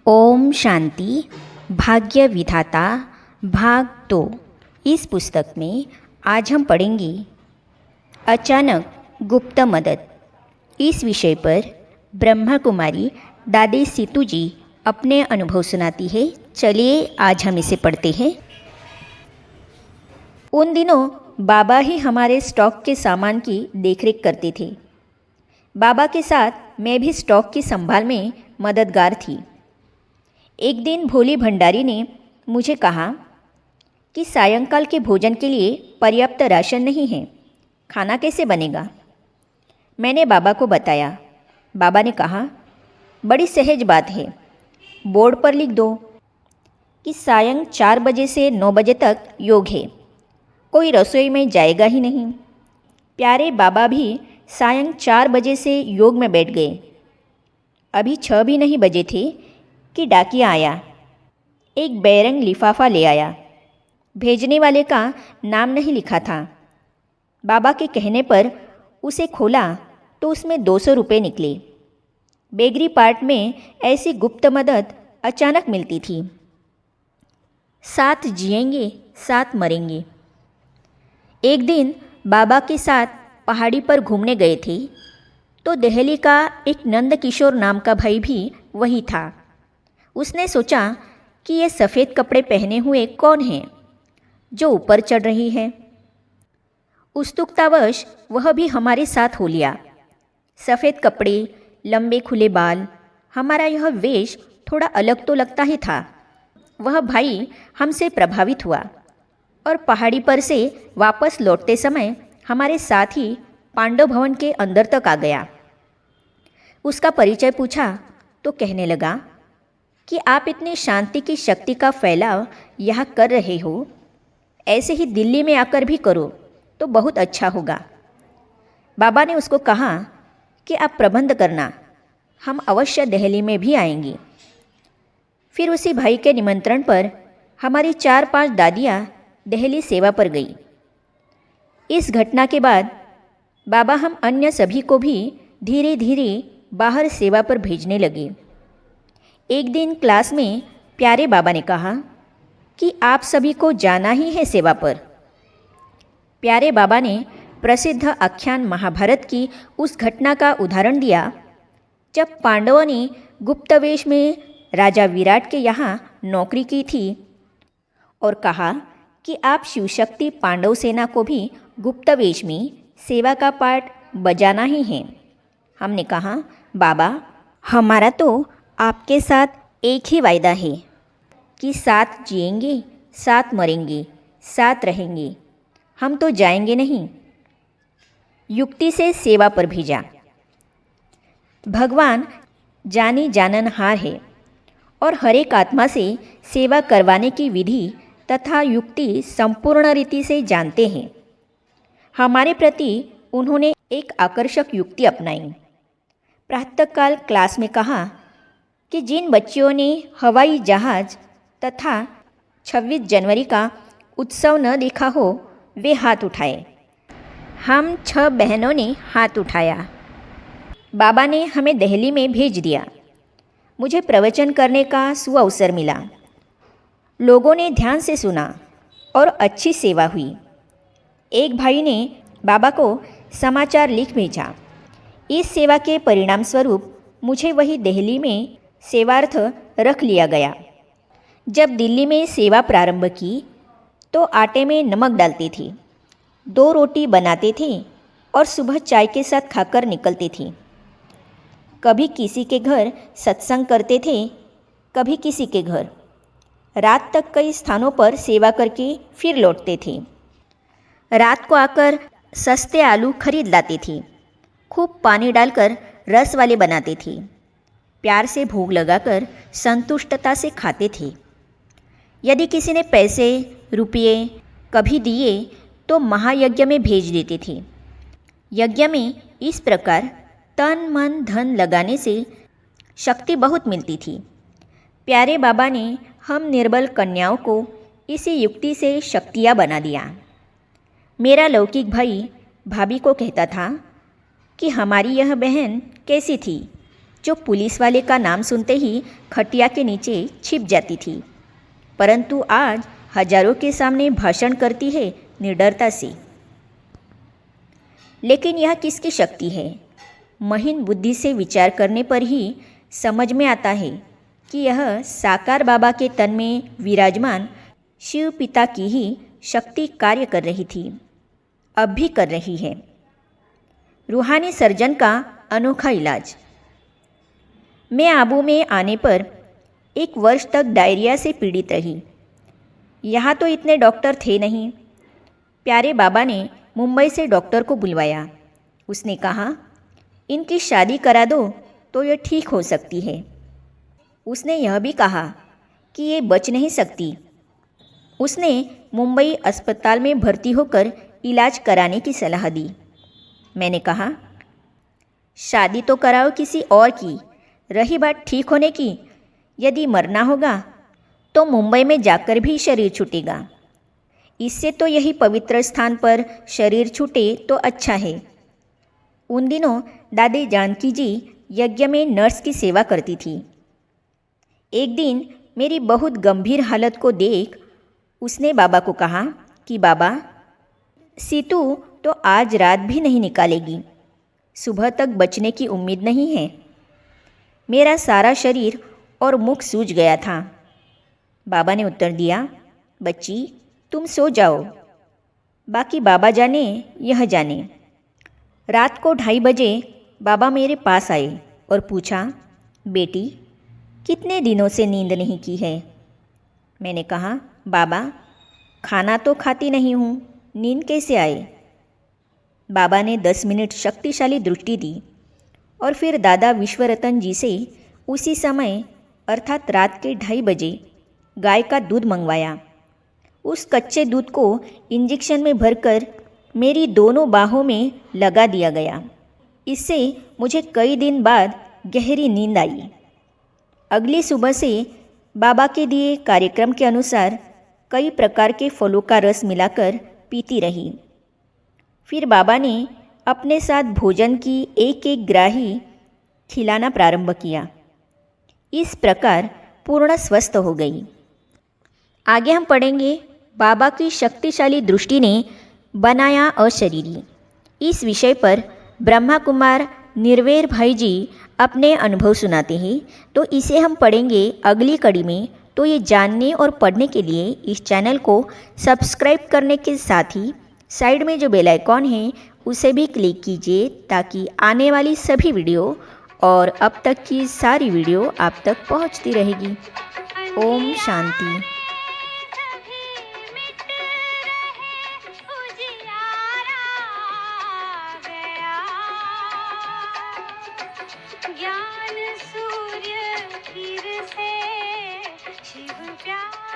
ओम शांति भाग्य विधाता भाग 2। इस पुस्तक में आज हम पढ़ेंगे अचानक गुप्त मदद। इस विषय पर ब्रह्मा कुमारी दादी सीतू जी अपने अनुभव सुनाती है। चलिए आज हम इसे पढ़ते हैं। उन दिनों बाबा ही हमारे स्टॉक के सामान की देखरेख करते थे। बाबा के साथ मैं भी स्टॉक की संभाल में मददगार थी। एक दिन भोली भंडारी ने मुझे कहा कि सायंकाल के भोजन के लिए पर्याप्त राशन नहीं है, खाना कैसे बनेगा। मैंने बाबा को बताया। बाबा ने कहा, बड़ी सहज बात है, बोर्ड पर लिख दो कि सायं 4 बजे से 9 बजे तक योग है, कोई रसोई में जाएगा ही नहीं। प्यारे बाबा भी सायं 4 बजे से योग में बैठ गए। अभी 6 भी नहीं बजे थे कि डाकिया आया। एक बैरंग लिफाफा ले आया। भेजने वाले का नाम नहीं लिखा था। बाबा के कहने पर उसे खोला तो उसमें 200 रुपये निकले। बेगरी पार्ट में ऐसी गुप्त मदद अचानक मिलती थी। साथ जिएंगे साथ मरेंगे। एक दिन बाबा के साथ पहाड़ी पर घूमने गए थे तो दिल्ली का एक नंद किशोर नाम का भाई भी वही था। उसने सोचा कि ये सफ़ेद कपड़े पहने हुए कौन है जो ऊपर चढ़ रही है। उत्सुकतावश वह भी हमारे साथ हो लिया। सफ़ेद कपड़े, लंबे खुले बाल, हमारा यह वेश थोड़ा अलग तो लगता ही था। वह भाई हमसे प्रभावित हुआ और पहाड़ी पर से वापस लौटते समय हमारे साथ ही पांडव भवन के अंदर तक आ गया। उसका परिचय पूछा तो कहने लगा कि आप इतनी शांति की शक्ति का फैलाव यहाँ कर रहे हो, ऐसे ही दिल्ली में आकर भी करो तो बहुत अच्छा होगा। बाबा ने उसको कहा कि आप प्रबंध करना, हम अवश्य दिल्ली में भी आएंगे। फिर उसी भाई के निमंत्रण पर हमारी 4-5 दादियाँ दिल्ली सेवा पर गई। इस घटना के बाद बाबा हम अन्य सभी को भी धीरे धीरे बाहर सेवा पर भेजने लगे। एक दिन क्लास में प्यारे बाबा ने कहा कि आप सभी को जाना ही है सेवा पर। प्यारे बाबा ने प्रसिद्ध आख्यान महाभारत की उस घटना का उदाहरण दिया जब पांडवों ने गुप्तवेश में राजा विराट के यहाँ नौकरी की थी और कहा कि आप शिवशक्ति पांडव सेना को भी गुप्तवेश में सेवा का पाठ बजाना ही है। हमने कहा, बाबा हमारा तो आपके साथ एक ही वायदा है कि साथ जिएंगे साथ मरेंगे साथ रहेंगे, हम तो जाएंगे नहीं। युक्ति से सेवा पर भेजा। भगवान जानी जाननहार है और हर एक आत्मा से सेवा करवाने की विधि तथा युक्ति संपूर्ण रीति से जानते हैं। हमारे प्रति उन्होंने एक आकर्षक युक्ति अपनाई। प्रातःकाल क्लास में कहा कि जिन बच्चियों ने हवाई जहाज तथा 26 जनवरी का उत्सव न देखा हो वे हाथ उठाए। हम 6 बहनों ने हाथ उठाया। बाबा ने हमें दिल्ली में भेज दिया। मुझे प्रवचन करने का सुअवसर मिला। लोगों ने ध्यान से सुना और अच्छी सेवा हुई। एक भाई ने बाबा को समाचार लिख भेजा। इस सेवा के परिणाम स्वरूप मुझे वही दिल्ली में सेवार्थ रख लिया गया। जब दिल्ली में सेवा प्रारंभ की तो आटे में नमक डालती थी, 2 रोटी बनाते थे और सुबह चाय के साथ खाकर निकलती थी। कभी किसी के घर सत्संग करते थे, कभी किसी के घर। रात तक कई स्थानों पर सेवा करके फिर लौटते थे। रात को आकर सस्ते आलू खरीद लाती थी, खूब पानी डालकर रस वाले बनाती थी। प्यार से भोग लगाकर संतुष्टता से खाते थे। यदि किसी ने पैसे रुपये कभी दिए तो महायज्ञ में भेज देती थी। यज्ञ में इस प्रकार तन मन धन लगाने से शक्ति बहुत मिलती थी। प्यारे बाबा ने हम निर्बल कन्याओं को इसी युक्ति से शक्तियाँ बना दिया। मेरा लौकिक भाई भाभी को कहता था कि हमारी यह बहन कैसी थी जो पुलिस वाले का नाम सुनते ही खटिया के नीचे छिप जाती थी, परंतु आज हजारों के सामने भाषण करती है निडरता से। लेकिन यह किसकी शक्ति है? महीन बुद्धि से विचार करने पर ही समझ में आता है कि यह साकार बाबा के तन में विराजमान शिव पिता की ही शक्ति कार्य कर रही थी, अब भी कर रही है। रूहानी सर्जन का अनोखा इलाज। मैं आबू में आने पर 1 वर्ष तक डायरिया से पीड़ित रही। यहाँ तो इतने डॉक्टर थे नहीं। प्यारे बाबा ने मुंबई से डॉक्टर को बुलवाया। उसने कहा, इनकी शादी करा दो तो ये ठीक हो सकती है। उसने यह भी कहा कि ये बच नहीं सकती। उसने मुंबई अस्पताल में भर्ती होकर इलाज कराने की सलाह दी। मैंने कहा, शादी तो कराओ किसी और की, रही बात ठीक होने की, यदि मरना होगा तो मुंबई में जाकर भी शरीर छूटेगा। इससे तो यही पवित्र स्थान पर शरीर छूटे तो अच्छा है। उन दिनों दादी जानकी जी यज्ञ में नर्स की सेवा करती थी। एक दिन मेरी बहुत गंभीर हालत को देख उसने बाबा को कहा कि बाबा, सीतू तो आज रात भी नहीं निकालेगी, सुबह तक बचने की उम्मीद नहीं है। मेरा सारा शरीर और मुख सूज गया था। बाबा ने उत्तर दिया, बच्ची तुम सो जाओ, बाकी बाबा जाने यह जाने। रात को 2:30 बजे बाबा मेरे पास आए और पूछा, बेटी कितने दिनों से नींद नहीं की है? मैंने कहा, बाबा खाना तो खाती नहीं हूँ, नींद कैसे आए? बाबा ने 10 मिनट शक्तिशाली दृष्टि दी और फिर दादा विश्वरतन जी से उसी समय अर्थात रात के 2:30 बजे गाय का दूध मंगवाया। उस कच्चे दूध को इंजेक्शन में भरकर मेरी दोनों बाहों में लगा दिया गया। इससे मुझे कई दिन बाद गहरी नींद आई। अगली सुबह से बाबा के दिए कार्यक्रम के अनुसार कई प्रकार के फलों का रस मिलाकर पीती रही। फिर बाबा ने अपने साथ भोजन की एक ग्राही खिलाना प्रारंभ किया। इस प्रकार पूर्ण स्वस्थ हो गई। आगे हम पढ़ेंगे बाबा की शक्तिशाली दृष्टि ने बनाया अशरीरी। इस विषय पर ब्रह्मा कुमार निर्वेर भाई जी अपने अनुभव सुनाते हैं, तो इसे हम पढ़ेंगे अगली कड़ी में। तो ये जानने और पढ़ने के लिए इस चैनल को सब्सक्राइब करने के साथ ही साइड में जो बेल आइकॉन है उसे भी क्लिक कीजिए, ताकि आने वाली सभी वीडियो और अब तक की सारी वीडियो आप तक पहुंचती रहेगी। ओम शांति। ज्ञान सूर्य फिर से शिव प्यार